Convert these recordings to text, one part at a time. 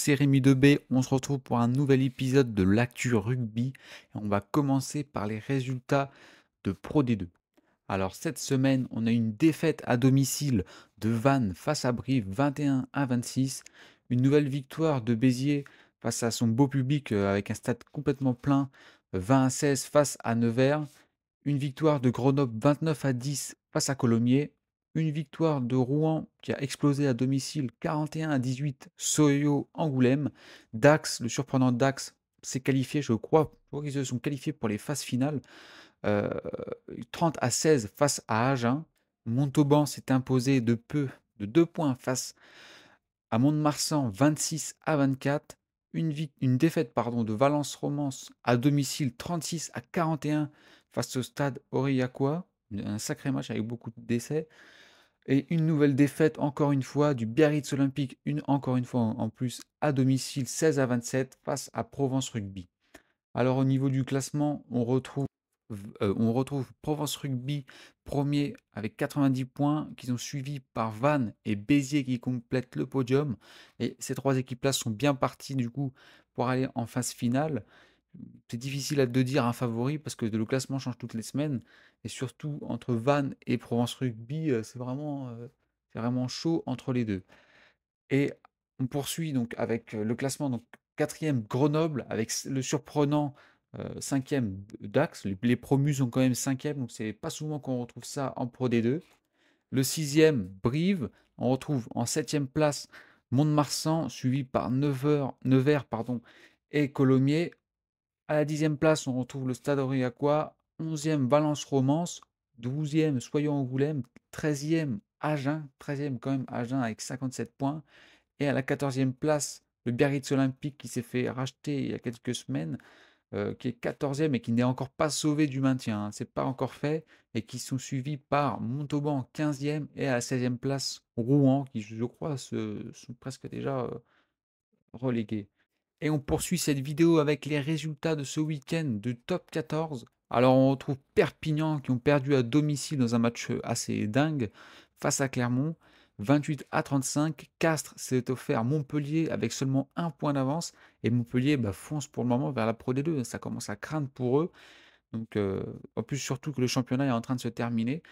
c'est Rémi Debé. On se retrouve pour un nouvel épisode de l'actu rugby. Et on va commencer par les résultats de Pro D2. Alors cette semaine, on a une défaite à domicile de Vannes face à Brive 21-26. Une nouvelle victoire de Béziers face à son beau public avec un stade complètement plein 20-16 face à Nevers. Une victoire de Grenoble 29-10 face à Colomiers. Une victoire de Rouen qui a explosé à domicile 41-18 Soyo-Angoulême. Dax, le surprenant Dax, s'est qualifié, je crois qu'ils se sont qualifiés pour les phases finales. Euh, 30-16 face à Agen. Montauban s'est imposé de 2 points face à Mont-de-Marsan 26-24. Une défaite de Valence Romance à domicile 36-41 face au stade Aurillacois. Un sacré match avec beaucoup de décès. Et une nouvelle défaite, encore une fois, du Biarritz Olympique, encore une fois en plus, à domicile 16-27 face à Provence Rugby. Alors au niveau du classement, on retrouve Provence Rugby premier avec 90 points, qui sont suivis par Vannes et Béziers qui complètent le podium. Et ces trois équipes-là sont bien parties du coup pour aller en phase finale. C'est difficile de dire un favori parce que le classement change toutes les semaines. Et surtout entre Vannes et Provence Rugby, c'est vraiment chaud entre les deux. Et on poursuit donc avec le classement, donc quatrième Grenoble, avec le surprenant cinquième Dax. Les promus sont quand même cinquième, donc c'est pas souvent qu'on retrouve ça en Pro D2. Le sixième Brive, on retrouve en septième place Mont-de-Marsan, suivi par Nevers et Colomiers. À la dixième place, on retrouve le Stade Aurillacois, onzième Valence Romance, douzième Soyons-Angoulême, treizième Agen, treizième quand même Agen avec 57 points. Et à la 14e place, le Biarritz Olympique qui s'est fait racheter il y a quelques semaines, qui est 14e et qui n'est encore pas sauvé du maintien, hein. C'est pas encore fait. Et qui sont suivis par Montauban 15e et à la 16e place Rouen qui, je crois, sont presque déjà relégués. Et on poursuit cette vidéo avec les résultats de ce week-end de top 14. Alors on retrouve Perpignan qui ont perdu à domicile dans un match assez dingue face à Clermont, 28-35. Castres s'est offert Montpellier avec seulement un point d'avance. Et Montpellier fonce pour le moment vers la Pro D2. Ça commence à craindre pour eux. Donc, en plus, surtout que le championnat est en train de se terminer.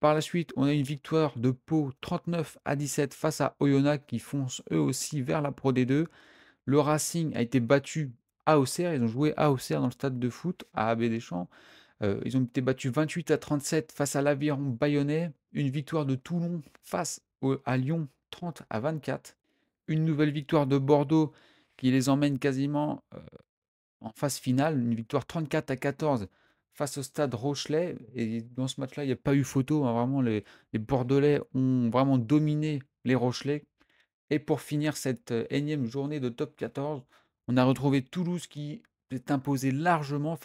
Par la suite, on a une victoire de Pau 39-17 face à Oyonnax qui fonce eux aussi vers la Pro D2. Le Racing a été battu à Auxerre. Ils ont joué à Auxerre dans le stade de foot à Abbé Deschamps. Ils ont été battus 28-37 face à l'Aviron Bayonnais. Une victoire de Toulon face à Lyon 30-24. Une nouvelle victoire de Bordeaux qui les emmène quasiment en phase finale. Une victoire 34-14 face au stade Rochelet. Et dans ce match-là, il n'y a pas eu photo, hein. Vraiment, les Bordelais ont vraiment dominé les Rochelais. Et pour finir cette énième journée de top 14, on a retrouvé Toulouse qui s'est imposé largement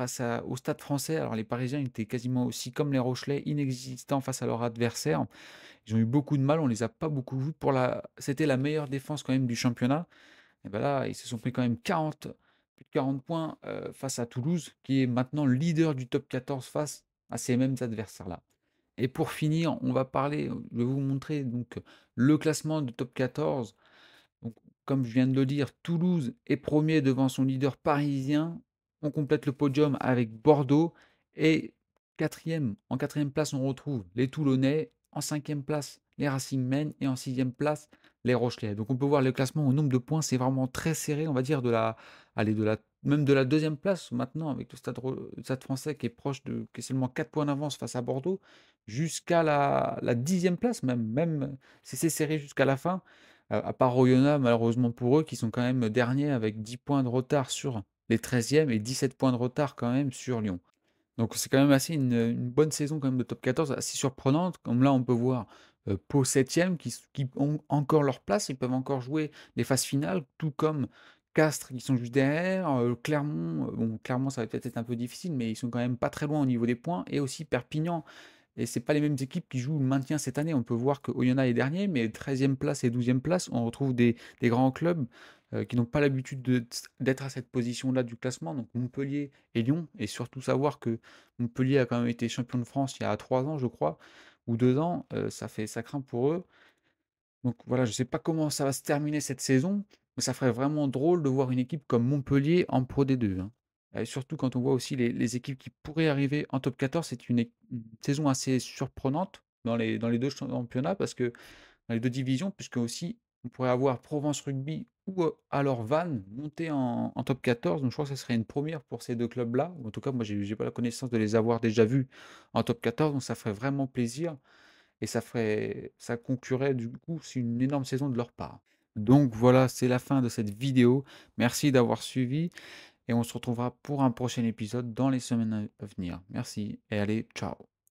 au Stade français. Alors les Parisiens étaient quasiment aussi comme les Rochelais, inexistants face à leur adversaire. Ils ont eu beaucoup de mal, on les a pas beaucoup vus. C'était la meilleure défense quand même du championnat. Et ben là, ils se sont pris quand même plus de 40 points face à Toulouse, qui est maintenant leader du top 14 face à ces mêmes adversaires-là. Et pour finir, je vais vous montrer donc le classement de top 14. Donc, comme je viens de le dire, Toulouse est premier devant son leader parisien. On complète le podium avec Bordeaux. Et en quatrième place, on retrouve les Toulonnais. En cinquième place, les Racing Men. Et en sixième place, les Rochelais. Donc on peut voir le classement au nombre de points. C'est vraiment très serré, on va dire, même de la deuxième place maintenant, avec le Stade français qui est qui est seulement 4 points d'avance face à Bordeaux, jusqu'à la dixième place, même si c'est serré jusqu'à la fin. À part Oyonnax, malheureusement pour eux, qui sont quand même derniers avec 10 points de retard sur les 13e et 17 points de retard quand même sur Lyon. Donc c'est quand même assez une bonne saison quand même de top 14, assez surprenante. Comme là, on peut voir Pau 7e qui ont encore leur place, ils peuvent encore jouer les phases finales, tout comme Castres qui sont juste derrière, Clermont, bon Clermont ça va peut-être être un peu difficile, mais ils sont quand même pas très loin au niveau des points, et aussi Perpignan. Et c'est pas les mêmes équipes qui jouent le maintien cette année. On peut voir que Oyonnax est dernier, mais 13e place et 12e place, on retrouve des grands clubs qui n'ont pas l'habitude d'être à cette position-là du classement, donc Montpellier et Lyon. Et surtout savoir que Montpellier a quand même été champion de France il y a 3 ans, je crois, ou 2 ans, ça craint pour eux. Donc voilà, je ne sais pas comment ça va se terminer cette saison. Ça ferait vraiment drôle de voir une équipe comme Montpellier en Pro D2, hein. Et surtout quand on voit aussi les équipes qui pourraient arriver en top 14, c'est une saison assez surprenante dans les 2 championnats parce que dans les 2 divisions, puisque aussi on pourrait avoir Provence Rugby ou, alors Vannes monter en top 14. Donc je crois que ça serait une première pour ces 2 clubs-là. Ou en tout cas, moi j'ai pas la connaissance de les avoir déjà vus en top 14, donc ça ferait vraiment plaisir et ça conclurait du coup, c'est une énorme saison de leur part. Donc voilà, c'est la fin de cette vidéo. Merci d'avoir suivi et on se retrouvera pour un prochain épisode dans les semaines à venir. Merci et allez, ciao.